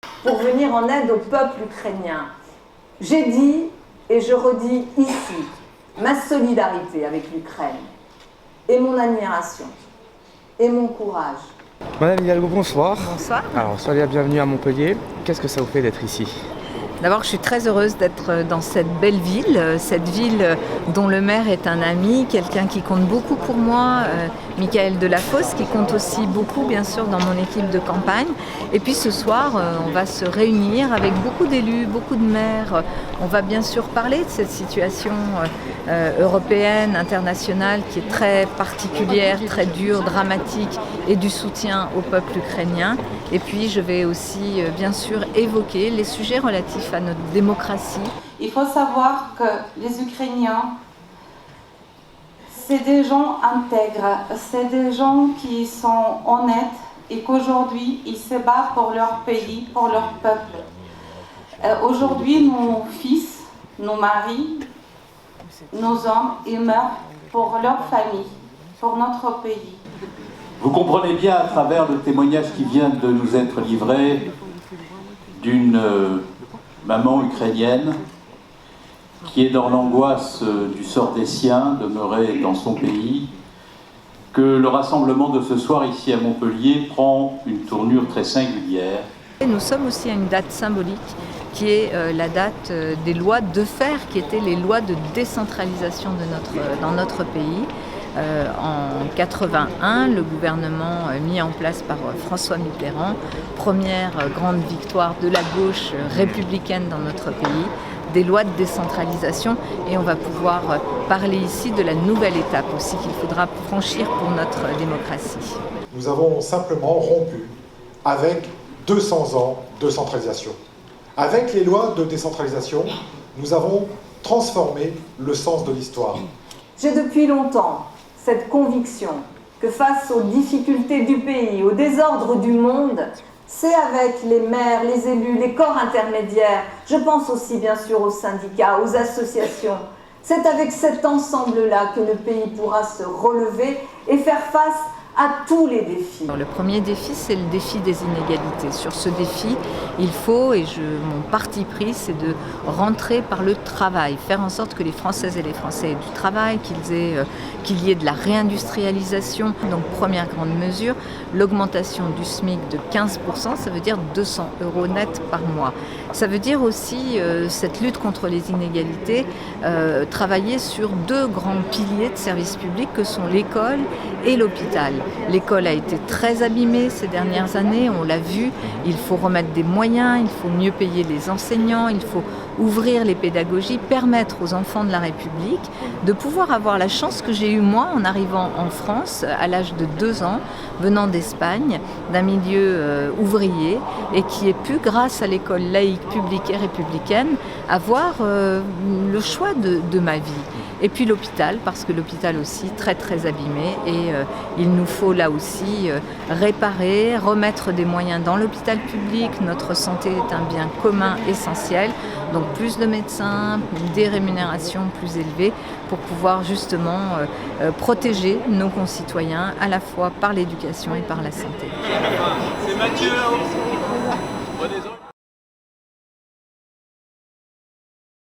pour venir en aide au peuple ukrainien. J'ai dit et je redis ici ma solidarité avec l'Ukraine et mon admiration et mon courage. Madame Hidalgo, bonsoir. Bonsoir. Alors, soyez la bienvenue à Montpellier. Qu'est-ce que ça vous fait d'être ici ? D'abord, je suis très heureuse d'être dans cette belle ville dont le maire est un ami, quelqu'un qui compte beaucoup pour moi, Michael Delafosse, qui compte aussi beaucoup, bien sûr, dans mon équipe de campagne. Et puis ce soir, on va se réunir avec beaucoup d'élus, beaucoup de maires. On va bien sûr parler de cette situation européenne, internationale, qui est très particulière, très dure, dramatique, et du soutien au peuple ukrainien. Et puis, je vais aussi, bien sûr, évoquer les sujets relatifs à notre démocratie. Il faut savoir que les Ukrainiens, c'est des gens intègres, c'est des gens qui sont honnêtes et qu'aujourd'hui, ils se battent pour leur pays, pour leur peuple. Aujourd'hui, nos fils, nos maris, nos hommes, ils meurent pour leur famille, pour notre pays. Vous comprenez bien à travers le témoignage qui vient de nous être livré d'une maman ukrainienne qui est dans l'angoisse du sort des siens, demeurée dans son pays, que le rassemblement de ce soir ici à Montpellier prend une tournure très singulière. Nous sommes aussi à une date symbolique qui est la date des lois de fer, qui étaient les lois de décentralisation dans notre pays. En 81, le gouvernement mis en place par François Mitterrand, première grande victoire de la gauche républicaine dans notre pays, des lois de décentralisation, et on va pouvoir parler ici de la nouvelle étape aussi qu'il faudra franchir pour notre démocratie. Nous avons simplement rompu avec 200 ans de centralisation. Avec les lois de décentralisation, nous avons transformé le sens de l'histoire. J'ai depuis longtemps cette conviction que face aux difficultés du pays, au désordre du monde, c'est avec les maires, les élus, les corps intermédiaires, je pense aussi bien sûr aux syndicats, aux associations, c'est avec cet ensemble-là que le pays pourra se relever et faire face à tous les défis. Le premier défi, c'est le défi des inégalités. Sur ce défi, il faut, mon parti pris, c'est de rentrer par le travail, faire en sorte que les Françaises et les Français aient du travail, qu'il y ait de la réindustrialisation. Donc, première grande mesure, l'augmentation du SMIC de 15%, ça veut dire 200 € net par mois. Ça veut dire aussi cette lutte contre les inégalités, travailler sur deux grands piliers de services publics que sont l'école et l'hôpital. L'école a été très abîmée ces dernières années, on l'a vu, il faut remettre des moyens, il faut mieux payer les enseignants, il faut ouvrir les pédagogies, permettre aux enfants de la République de pouvoir avoir la chance que j'ai eue moi en arrivant en France à l'âge de 2 ans, venant d'Espagne, d'un milieu ouvrier, et qui ait pu, grâce à l'école laïque, publique et républicaine, avoir le choix de ma vie. Et puis l'hôpital, parce que l'hôpital aussi très très abîmé, et il nous faut là aussi réparer, remettre des moyens dans l'hôpital public. Notre santé est un bien commun essentiel, donc plus de médecins, des rémunérations plus élevées pour pouvoir justement protéger nos concitoyens à la fois par l'éducation et par la santé. C'est Mathieu.